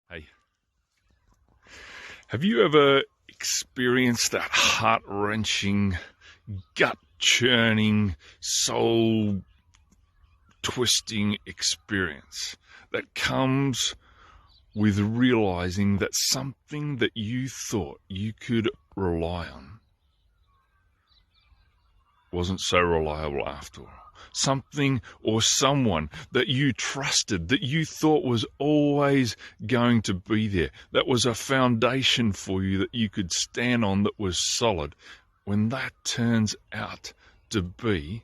Hey, have you ever experienced that heart-wrenching, gut-churning, soul-twisting experience that comes with realizing that something that you thought you could rely on wasn't so reliable after all? Something or someone that you trusted, that you thought was always going to be there, that was a foundation for you that you could stand on, that was solid, when that turns out to be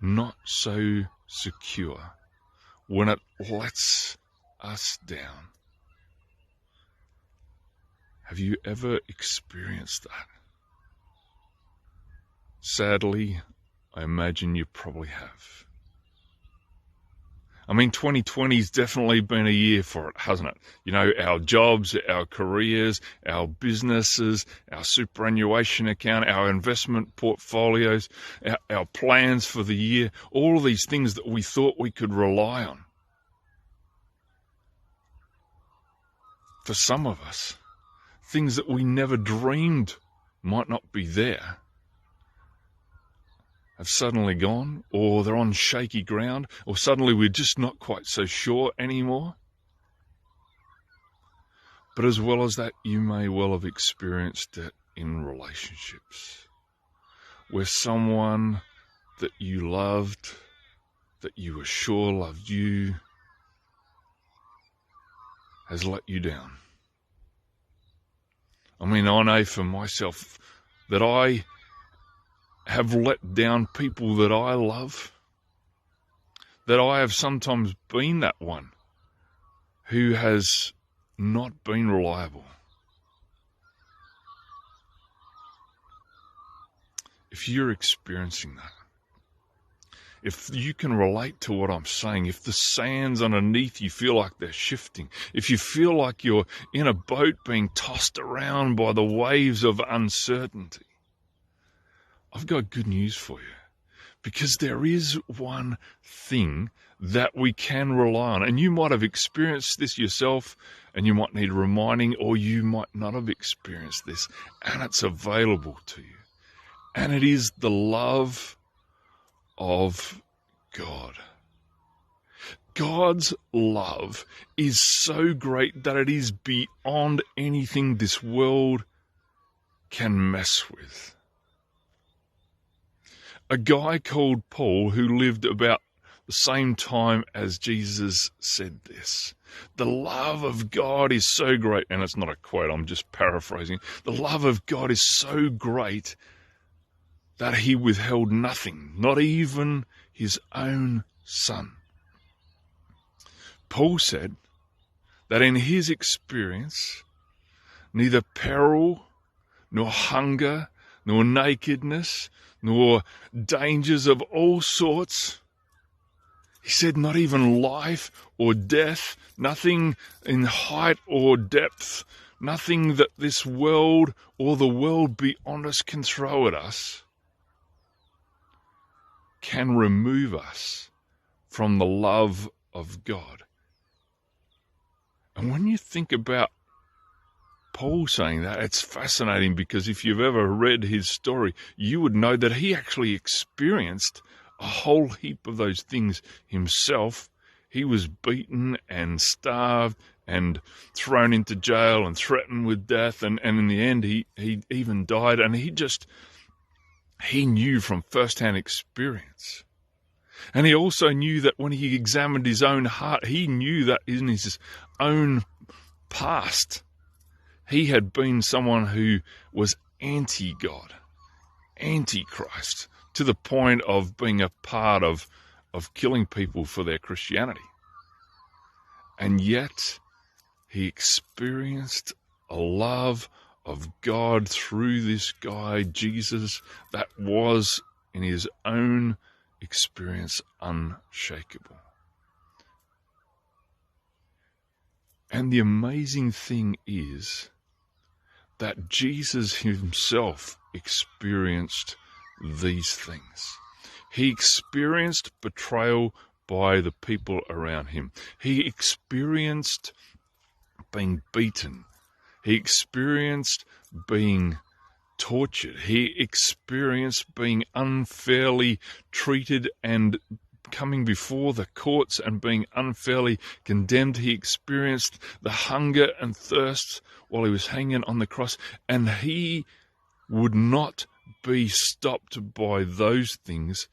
not so secure, when it lets us down. Have you ever experienced that? Sadly, I imagine you probably have. I mean, 2020's definitely been a year for it, hasn't it? You know, our jobs, our careers, our businesses, our superannuation account, our investment portfolios, our plans for the year, all of these things that we thought we could rely on. For some of us, things that we never dreamed might not be there have suddenly gone, or they're on shaky ground, or suddenly we're just not quite so sure anymore. But as well as that, you may well have experienced it in relationships, where someone that you loved, that you were sure loved you, has let you down. I mean, I know for myself that I have let down people that I love, that I have sometimes been that one who has not been reliable. If you're experiencing that, if you can relate to what I'm saying, if the sands underneath you feel like they're shifting, if you feel like you're in a boat being tossed around by the waves of uncertainty, I've got good news for you, because there is one thing that we can rely on. And you might have experienced this yourself, and you might need reminding, or you might not have experienced this, and it's available to you. And it is the love of God. God's love is so great that it is beyond anything this world can mess with. A guy called Paul, who lived about the same time as Jesus, said this: the love of God is so great, and it's not a quote, I'm just paraphrasing. The love of God is so great that he withheld nothing, not even his own son. Paul said that in his experience, neither peril, nor hunger, nor nakedness, nor dangers of all sorts. He said not even life or death, nothing in height or depth, nothing that this world or the world beyond us can throw at us can remove us from the love of God. And when you think about Paul saying that, it's fascinating, because if you've ever read his story, you would know that he actually experienced a whole heap of those things himself. He was beaten and starved and thrown into jail and threatened with death, and in the end he even died, and he knew from first-hand experience. And he also knew that when he examined his own heart, he knew that in his own past, he had been someone who was anti-God, anti-Christ, to the point of being a part of killing people for their Christianity. And yet, he experienced a love of God through this guy, Jesus, that was, in his own experience, unshakable. And the amazing thing is that Jesus himself experienced these things. He experienced betrayal by the people around him. He experienced being beaten. He experienced being tortured. He experienced being unfairly treated and coming before the courts and being unfairly condemned. He experienced the hunger and thirst while he was hanging on the cross, and he would not be stopped by those things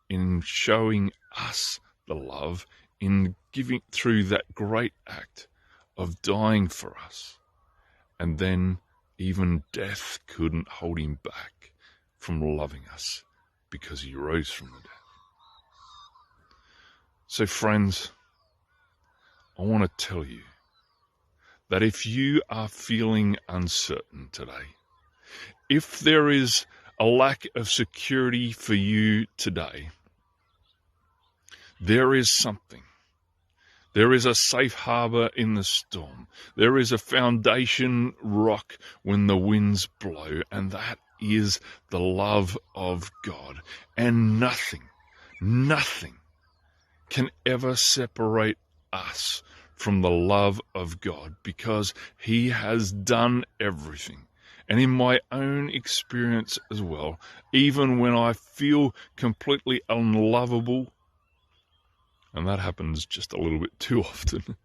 in showing us the love, in giving through that great act of dying for us. And then even death couldn't hold him back from loving us because he rose from the dead. So friends, I want to tell you that if you are feeling uncertain today, if there is a lack of security for you today, there is something. There is a safe harbor in the storm. There is a foundation rock when the winds blow, and that is the love of God. And nothing can ever separate us from the love of God, because he has done everything. And in my own experience as well, even when I feel completely unlovable, and that happens just a little bit too often,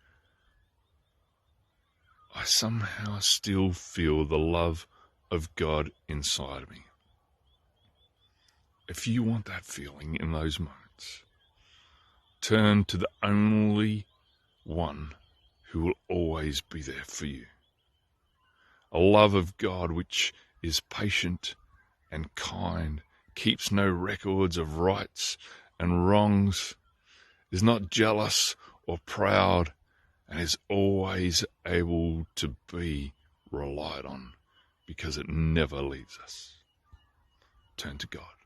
I somehow still feel the love of God inside of me. If you want that feeling in those moments, turn to the only one who will always be there for you. A love of God which is patient and kind, keeps no records of rights and wrongs, is not jealous or proud, and is always able to be relied on because it never leaves us. Turn to God.